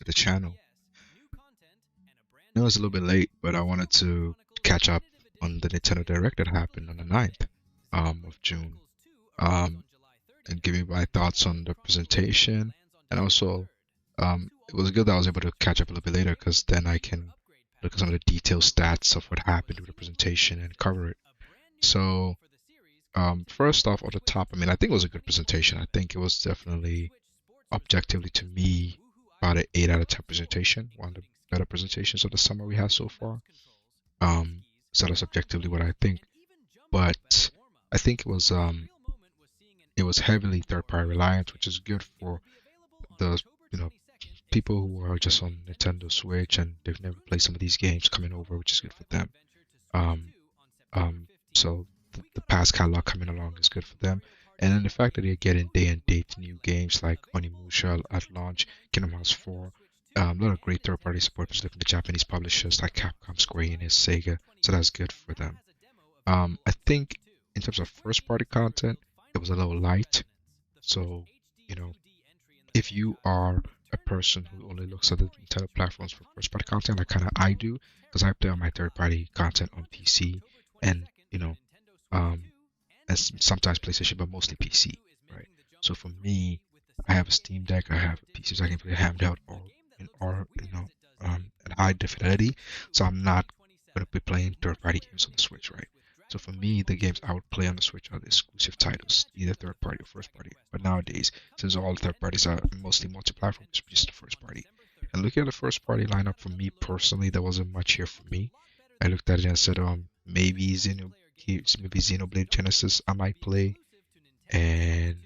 the channel. I know it was a little bit late, but I wanted to catch up on the Nintendo Direct that happened on the 9th of June, um, and give you my thoughts on the presentation. And also, it was good that I was able to catch up a little bit later because then I can look at some of the detailed stats of what happened with the presentation and cover it. So, first off, on the top, I mean, I think it was a good presentation. I think it was definitely objectively to me about an 8 out of 10 presentation, one of the better presentations of the summer we had so far. So that's objectively what I think. But I think it was heavily third party reliant, which is good for the you know people who are just on Nintendo Switch and they've never played some of these games coming over, which is good for them. Um, so the past catalog coming along is good for them. And then the fact that they're getting day and date new games like Onimusha at launch, Kingdom Hearts 4, a lot of great third party support, especially from the Japanese publishers like Capcom, Square Enix, Sega. So that's good for them. I think in terms of first party content, it was a little light. So, you know, if you are a person who only looks at the Nintendo platforms for first party content, like kind of I do, because I play on my third party content on PC and, um, and sometimes PlayStation, but mostly PC, right? So for me, I have a Steam Deck, I have a PC, so I can play handheld or at high fidelity. So I'm not going to be playing third party games on the Switch, right? So for me, the games I would play on the Switch are the exclusive titles, either third party or first party. But nowadays, since all third parties are mostly multi-platform, it's just the first party. And looking at the first party lineup for me personally, there wasn't much here for me. I looked at it and said, maybe Xenoblade Genesis I might play, and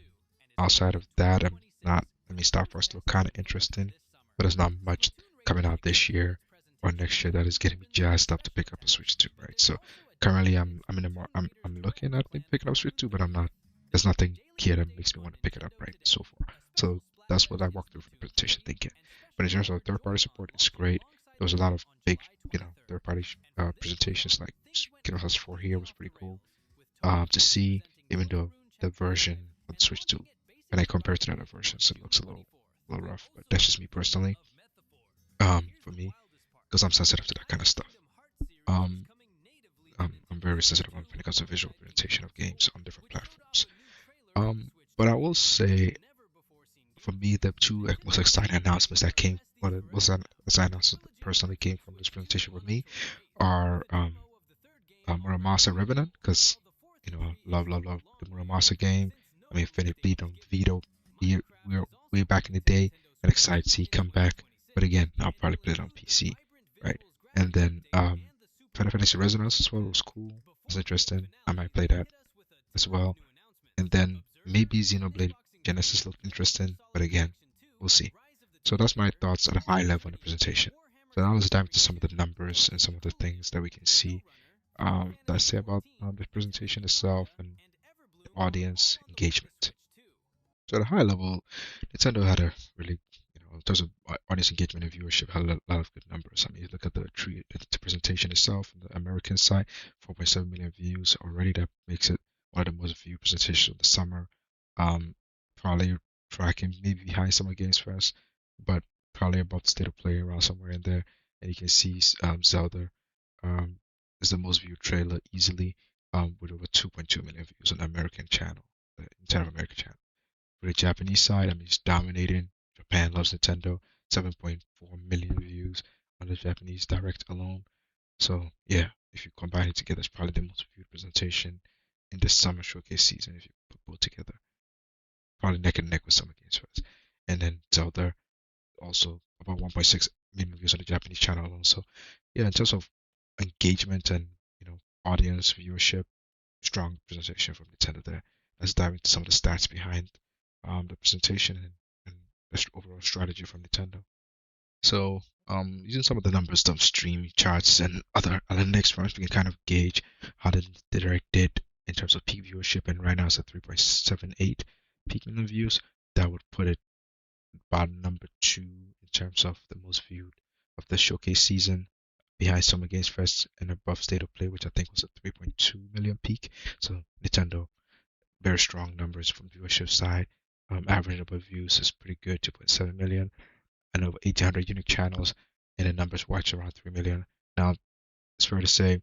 outside of that, I'm not. I mean, Star Fox look kind of interesting, but there's not much coming out this year or next year that is getting me jazzed up to pick up a Switch 2, right? So currently, I'm in a more I'm looking at maybe picking up Switch 2, but I'm not. There's nothing here that makes me want to pick it up right so far. So that's what I walked through for the presentation thinking. But in terms of third-party support, it's great. There was a lot of big, third-party presentations like Kingdom Hearts 4 here was pretty cool to see, even though the version on the Switch 2, when I compare it to the other versions, it looks a little rough. But that's just me personally. For me, because I'm sensitive to that kind of stuff. Um, I'm very sensitive when it comes to visual presentation of games on different platforms. But I will say, for me, the two most exciting announcements that came, well, the most exciting announcements that personally came from this presentation with me are Muramasa Revenant, because love the Muramasa game. I mean, Infinite Beat on Vito, we're way back in the day, and excited to see it come back. But again, I'll probably play it on PC, right? And then Final Fantasy Resonance as well was cool. It's interesting. I might play that as well. And then maybe Xenoblade Genesis looked interesting, but again, we'll see. So that's my thoughts at a high level on the presentation. So now let's dive into some of the numbers and some of the things that we can see that I say about the presentation itself and the audience engagement. So at a high level, Nintendo had a really, in terms of audience engagement and viewership, had a lot of good numbers. I mean, you look at the presentation itself on the American side, 4.7 million views already. That makes it one of the most viewed presentations of the summer. Um, Probably tracking maybe behind Summer Games Fest, but probably above the State of Play around somewhere in there. And you can see Zelda um, is the most viewed trailer easily, with over 2.2 million views on the American channel, the entire American channel. For the Japanese side, I mean, it's dominating. Japan loves Nintendo. 7.4 million views on the Japanese Direct alone. So yeah, if you combine it together, it's probably the most viewed presentation in the summer showcase season if you put both together. Probably neck and neck with Summer Games Fest. And then Zelda also about 1.6 million views on the Japanese channel alone. So yeah, in terms of engagement and audience viewership, strong presentation from Nintendo there. Let's dive into some of the stats behind the presentation and the overall strategy from Nintendo. So, using some of the numbers, some stream charts, and other analytics firms, we can kind of gauge how the Direct did in terms of peak viewership. And right now it's at 3.78 peak million views. That would put it about number two in terms of the most viewed of the showcase season, behind Summer Games Fest and above State of Play, which I think was a 3.2 million peak. So Nintendo, very strong numbers from viewership side. Average number of views is pretty good, 2.7 million. and over 1,800 unique channels, and the numbers watched around 3 million. Now, it's fair to say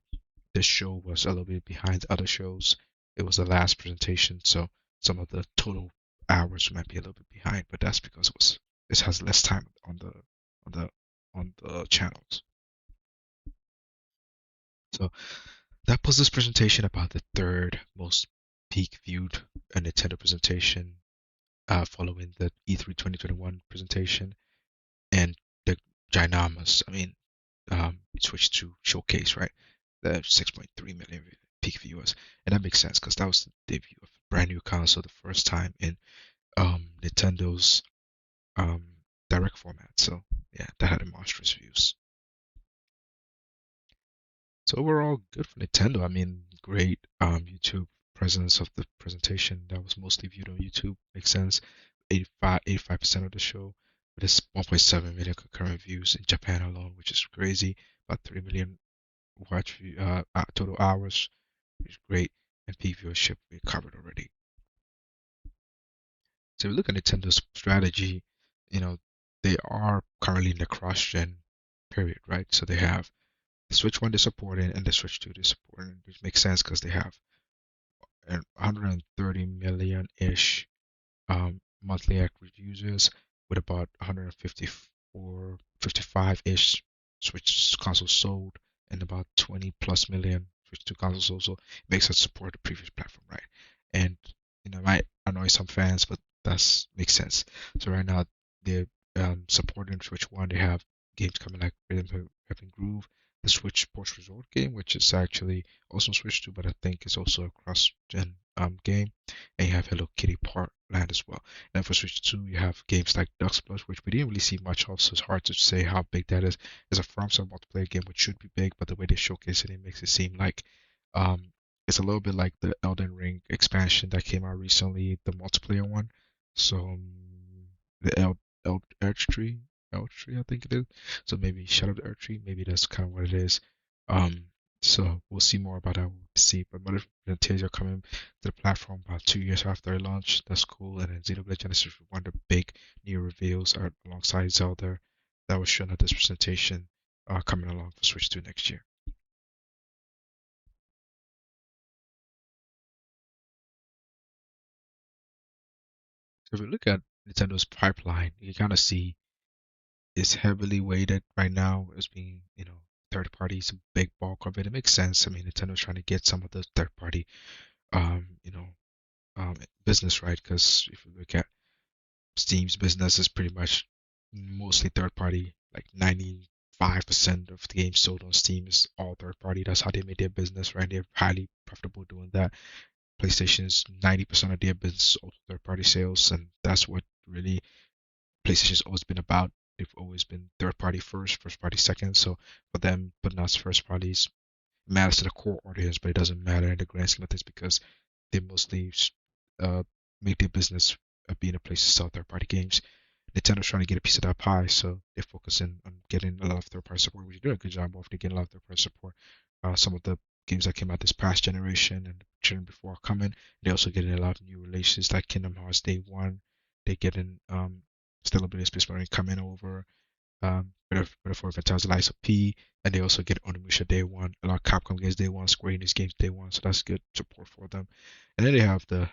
this show was a little bit behind other shows. It was the last presentation, so some of the total hours might be a little bit behind, but that's because it has less time on the on the channels. So that was this presentation about the third most peak viewed Nintendo presentation, following the E3 2021 presentation and the ginormous, Switch 2 showcase, right? The 6.3 million peak viewers, and that makes sense because that was the debut of a brand new console, the first time in Nintendo's um, direct format. So yeah, that had a monstrous views. So overall, good for Nintendo. I mean, great YouTube presence of the presentation that was mostly viewed on YouTube. Makes sense. 85% of the show, with its 1.7 million concurrent views in Japan alone, which is crazy. About 3 million total hours, which is great. And peak viewership we covered already. So if you look at Nintendo's strategy, you know, they are currently in the cross-gen period, right? So they have the Switch 1 they're supporting and the Switch 2 they're supporting, which makes sense because they have 130 million-ish monthly active users with about 154, 55-ish Switch consoles sold and about 20 plus million Switch 2 consoles sold. So it makes us support the previous platform, right? And it might annoy some fans, but that makes sense. So right now they're supporting Switch 1. They have games coming like Rhythm Heaven Groove, the Switch Sports Resort game, which is actually also Switch 2, but I think it's also a cross-gen game. And you have Hello Kitty Park Land as well. And for Switch 2, you have games like Duck Splash, which we didn't really see much of, so it's hard to say how big that is. It's a FromSoft multiplayer game, which should be big, but the way they showcase it, it makes it seem like um, it's a little bit like the Elden Ring expansion that came out recently, the multiplayer one. So the Elch Tree, I think it is. So maybe Shadow of the Earth Tree, maybe that's kind of what it is. Um, so we'll see more about that. We'll see. But Mother Fantasia coming to the platform about 2 years after it launched. That's cool. And then Xenoblade Genesis was one of the big new reveals alongside Zelda that was shown at this presentation, coming along for Switch 2 next year. So if we look at Nintendo's pipeline, you kind of see it's heavily weighted right now as being, third parties, a big bulk of it. It makes sense. I mean, Nintendo's trying to get some of the third party, um, you know, business right. Because if you look at Steam's business, is pretty much mostly third party. Like 95% of the games sold on Steam is all third party. That's how they made their business, right? They're highly profitable doing that. PlayStation's 90% of their business is also third party sales, and that's what really PlayStation's always been about. They've always been third party first party second. So for them, putting out first parties matters to the core audience, but it doesn't matter in the grand scheme of things because they mostly uh, make their business being a place to sell third party games. Nintendo's trying to get a piece of that pie, so they're focusing on getting a lot of third party support, which is doing a good job of. They're getting a lot of third party support. Some of the games that came out this past generation and generation before are coming. They're also getting a lot of new releases like Kingdom Hearts Day One. They're getting still a bit of Space Marine coming over. Better for Fantasy Lies of P, and they also get Onimusha Day One. A lot of Capcom games Day One, Square Enix games Day One, so that's good support for them. And then they have the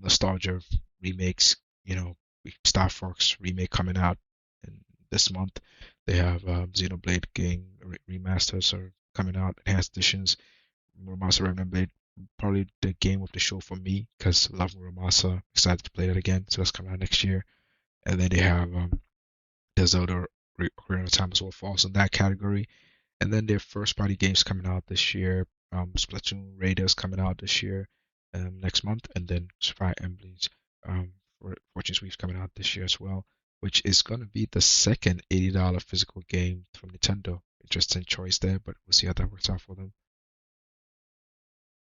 nostalgia remakes. You know, Star Fox remake coming out in this month. They have Xenoblade game remasters are coming out, enhanced editions. Muramasa Remnant Blade, probably the game of the show for me because I love Muramasa. Excited to play that again, so that's coming out next year. And then they have the Zelda Ocarina of Time as well falls in that category. And then their first party games coming out this year. Splatoon Raiders coming out this year, next month, and then Fire Emblems, Fortune Sweeps coming out this year as well, which is going to be the second $80 physical game from Nintendo. Interesting choice there, but we'll see how that works out for them.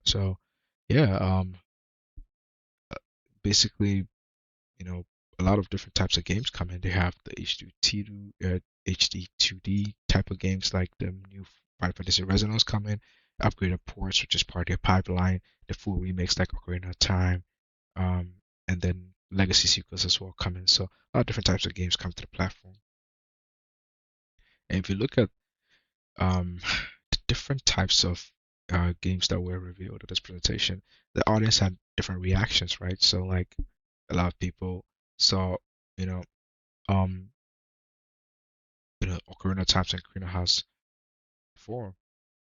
So, yeah, basically, you know, a lot of different types of games come in. They have the HD 2D type of games like the new Final Fantasy Resonance come in, upgraded ports, which is part of their pipeline, the full remakes like Ocarina of Time, um, and then legacy sequels as well come in. So a lot of different types of games come to the platform. And if you look at um, the different types of games that were revealed at this presentation, the audience had different reactions, right? So like a lot of people saw, you know, um, Ocarina of Time and Ocarina House 4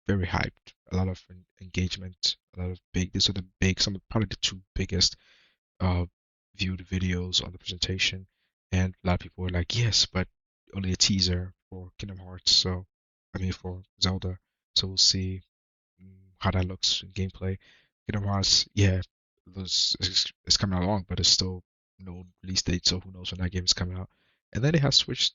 very hyped. A lot of engagement, a lot of big. These are the big, some of probably the two biggest uh viewed videos on the presentation, and a lot of people were like, yes, but only a teaser for Kingdom Hearts. So, I mean for Zelda. So we'll see how that looks in gameplay. Kingdom Hearts, yeah, it's coming along, but it's still no release date, so who knows when that game is coming out. And then they have switched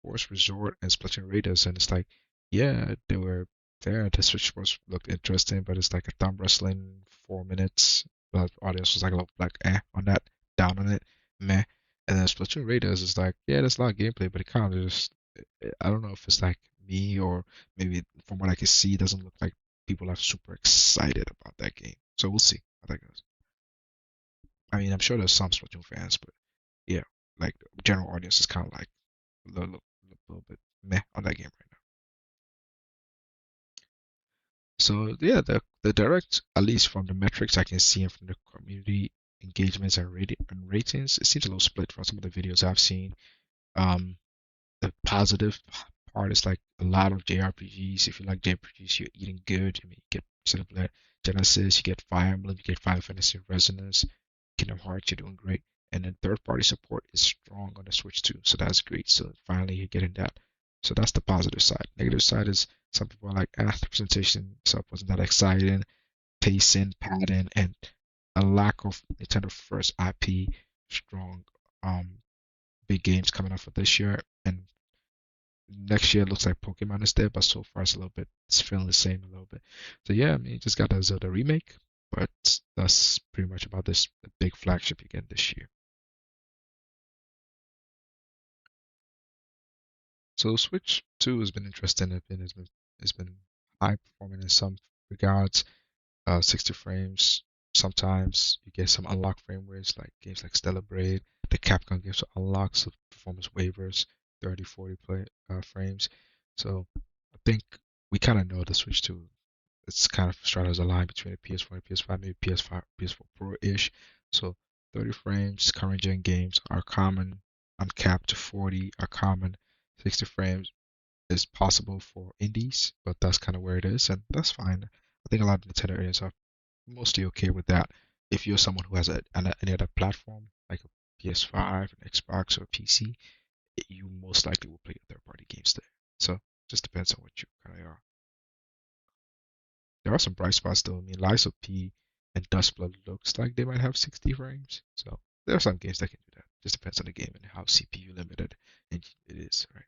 Force Resort and Splatoon Raiders, and it's like, yeah, they were there. The Switch Sports looked interesting, but it's like a thumb wrestling 4 minutes. The audience was like a little like on that, down on it, meh. And then Splatoon Raiders is like, yeah, there's a lot of gameplay, but it kind of just, I don't know if it's like me or maybe from what I can see, it doesn't look like people are super excited about that game. So we'll see how that goes. I mean, I'm sure there's some Splatoon fans, but yeah, like the general audience is kind of like a little bit meh on that game right now. So yeah, the direct, at least from the metrics I can see and from the community engagements and ratings, it seems a little split from some of the videos I've seen. Um, the positive part is like a lot of JRPGs. If you like JRPGs, you're eating good. I mean, you get Xenoblade Genesis, you get Fire Emblem, you get Final Fantasy Resonance, Kingdom Hearts, you're doing great. And then third party support is strong on the Switch too, so that's great. So finally you're getting that. So that's the positive side. Negative side is some people are like, the presentation itself wasn't that exciting, pacing, padding, and a lack of Nintendo first IP, strong big games coming out for this year. And next year looks like Pokemon is there, but so far it's feeling the same a little bit. So yeah, I mean, you just got a Zelda remake, but that's pretty much about this big flagship again this year. So Switch 2 has been interesting. It's been high performing in some regards. 60 frames. Sometimes you get some unlocked frame rates like games like Stellar Blade. The Capcom gives unlocks of performance waivers, 30, 40 frames. So I think we kind of know the Switch 2. It's kind of straddles a line between the PS4 and PS5, maybe PS5, PS4 Pro-ish. So 30 frames, current gen games are common. Uncapped to 40 are common. 60 frames is possible for indies, but that's kind of where it is, and that's fine. I think a lot of Nintendo areas are mostly okay with that. If you're someone who has any other platform, like a PS5, an Xbox, or a PC, you most likely will play your third-party games there. So just depends on what you kind of are. There are some bright spots though. I mean, Lies of P and Dustblood looks like they might have 60 frames. So there are some games that can do that. Just depends on the game and how CPU limited it is, right?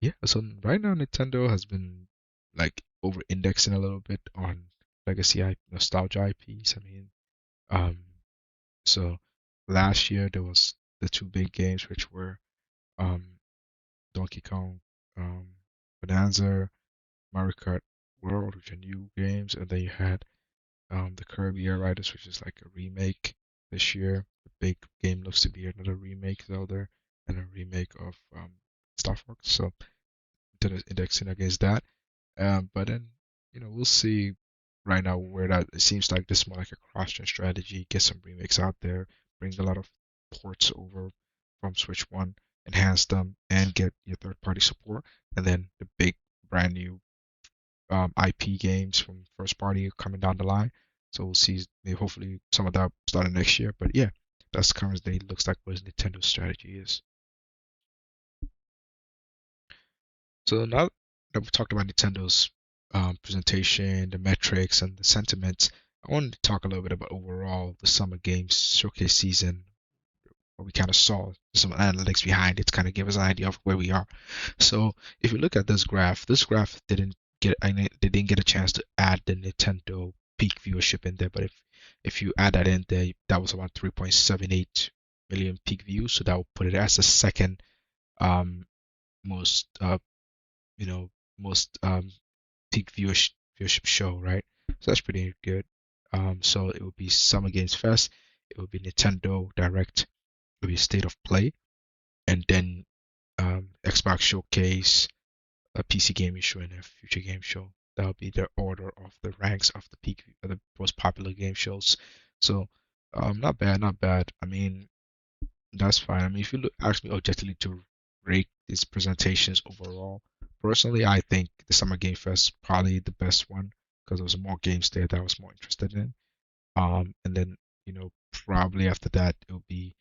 Yeah, so right now Nintendo has been like over indexing a little bit on legacy nostalgia IPs. I mean, um, so last year there was the two big games which were um Donkey Kong um Bonanza, Mario Kart World, which are new games, and then you had the Kirby Air Riders, which is like a remake this year. The big game looks to be another remake Zelda and a remake of Star Fox. So indexing against that. But then, we'll see right now where that it seems like this is more like a cross-gen strategy. Get some remakes out there, bring a lot of ports over from Switch 1, enhance them, and get your third-party support. And then the big brand new IP games from first party coming down the line. So we'll see maybe hopefully some of that starting next year. But yeah, that's currently looks like what Nintendo's strategy is. So now that we've talked about Nintendo's presentation, the metrics, and the sentiments, I wanted to talk a little bit about overall the Summer Games Showcase season, what we kind of saw, some analytics behind it to kind of give us an idea of where we are. So if you look at this graph they didn't get a chance to add the Nintendo peak viewership in there, but if you add that in there, that was about 3.78 million peak views, so that will put it as the second um, most you know most peak viewership show, right? So that's pretty good. So it would be Summer Games Fest, it would be Nintendo Direct, it would be State of Play, and then Xbox Showcase, a PC gaming show, and a future game show. That would be the order of the ranks of the peak, the most popular game shows. So, not bad, not bad. I mean, that's fine. I mean, if you ask me objectively to rate these presentations overall, personally, I think the Summer Game Fest probably the best one because there was more games there that I was more interested in. And then probably after that it'll be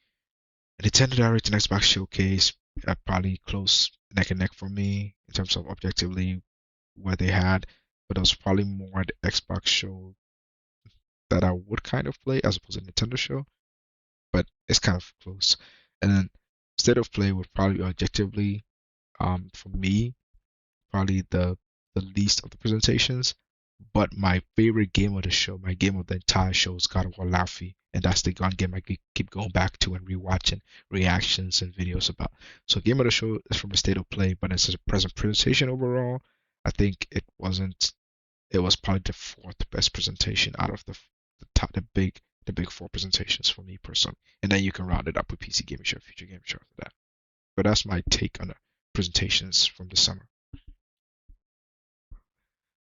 Nintendo Direct and Xbox Showcase are probably close neck and neck for me in terms of objectively what they had, but it was probably more the Xbox show that I would kind of play as opposed to Nintendo show, but it's kind of close. And then State of Play would probably be objectively, for me, probably the least of the presentations. But my favorite game of the show, my game of the entire show is God of War Laufey, and that's the gun game I keep going back to and rewatching reactions and videos about. So game of the show is from a State of Play, but it's a present presentation overall. I think it wasn't. It was probably the fourth best presentation out of the top, the big four presentations for me personally. And then you can round it up with PC Gaming Show, Future Gaming Show after that. But that's my take on the presentations from the summer.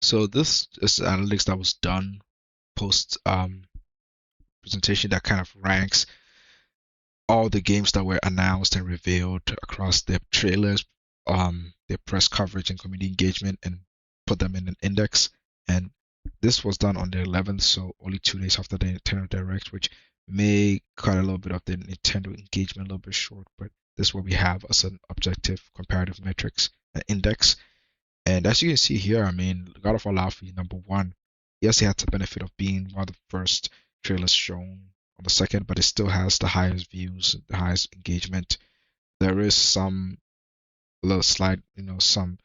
So this is analytics that was done post presentation that kind of ranks all the games that were announced and revealed across their trailers, their press coverage and community engagement, and put them in an index. And this was done on the 11th, so only 2 days after the Nintendo Direct, which may cut a little bit of the Nintendo engagement a little bit short, but this is what we have as an objective comparative metrics index. And as you can see here, I mean, God of War Laufey, number one. Yes, it had the benefit of being one of the first trailers shown on the second, but it still has the highest views, the highest engagement. There is some little slight, some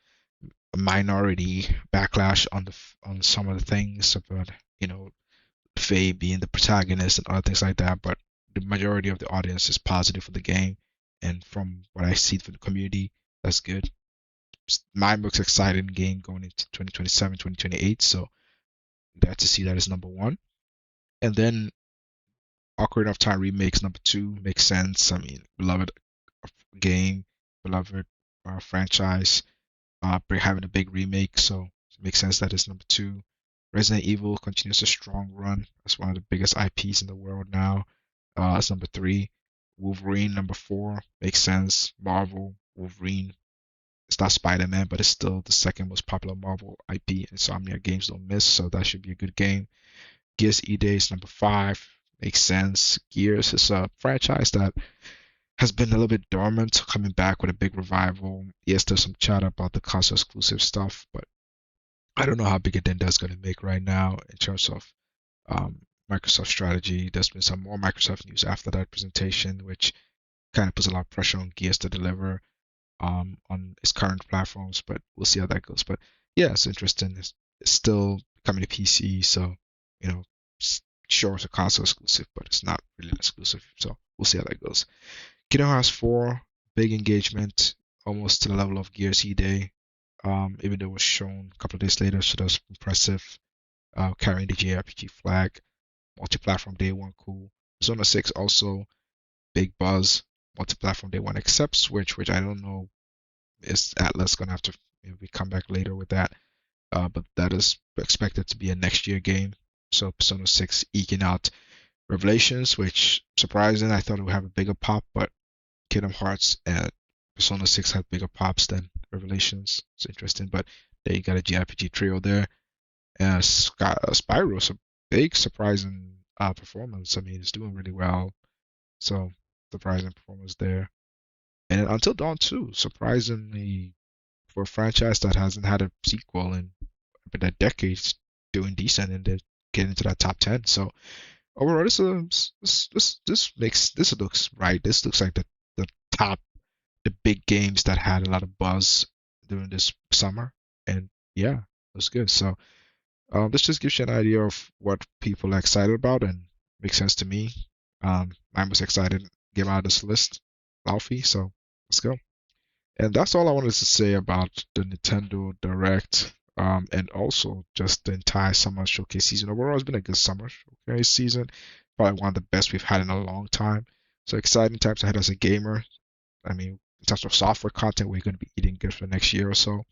minority backlash on some of the things about, Faye being the protagonist and other things like that, but the majority of the audience is positive for the game. And from what I see from the community, that's good. My most exciting game going into 2027, 2028. So glad to see that is number one. And then Ocarina of Time remakes number two makes sense. I mean, beloved game, beloved franchise, having a big remake, so it makes sense that it's number two. Resident Evil continues a strong run. That's one of the biggest IPs in the world now. That's number three. Wolverine number four makes sense. Marvel Wolverine. It's not Spider-Man, but it's still the second most popular Marvel IP. Insomniac Games don't miss, so that should be a good game. Gears E-Day is number five. Makes sense. Gears is a franchise that has been a little bit dormant, coming back with a big revival. Yes, there's some chat about the console exclusive stuff, but I don't know how big a dent that's going to make right now in terms of Microsoft strategy. There's been some more Microsoft news after that presentation, which kind of puts a lot of pressure on Gears to deliver on its current platforms, but we'll see how that goes. But yeah, it's interesting. It's still coming to PC, so sure it's a console exclusive, but it's not really an exclusive. So we'll see how that goes. Kingdom Hearts 4, big engagement, almost to the level of Gears E-Day. Even though it was shown a couple of days later, so that was impressive. Carrying the JRPG flag, multi-platform day one, cool. Persona 6 also big buzz, multi-platform day one, except Switch, which I don't know, is Atlas gonna have to maybe come back later with that. But that is expected to be a next year game. So Persona 6 eking out Revelations, which surprising. I thought it would have a bigger pop, but Kingdom Hearts and Persona 6 have bigger pops than Revelations. It's interesting, but there you got a JRPG trio there. And Spyro's a big surprising performance. I mean, it's doing really well. So surprising performance there. And Until Dawn 2, surprisingly for a franchise that hasn't had a sequel in a decade, doing decent and then getting into that top 10. So overall, this looks right. This looks like the top, the big games that had a lot of buzz during this summer, and yeah, it was good. So this just gives you an idea of what people are excited about, and makes sense to me. I'm most excited game out of this list, Laufey. So let's go. And that's all I wanted to say about the Nintendo Direct. And also just the entire summer showcase season. Overall, it's been a good summer showcase season. Probably one of the best we've had in a long time. So exciting times ahead as a gamer. I mean, in terms of software content, we're going to be eating good for the next year or so.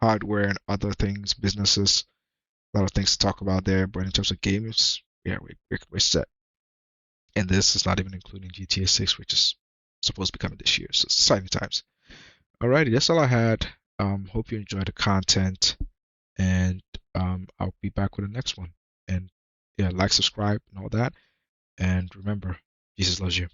Hardware and other things, businesses, a lot of things to talk about there. But in terms of games, yeah, we're set. And this is not even including GTA 6, which is supposed to be coming this year. So it's exciting times. Alrighty, that's all I had. Hope you enjoyed the content, and I'll be back with the next one. And yeah, like, subscribe, and all that. And remember, Jesus loves you.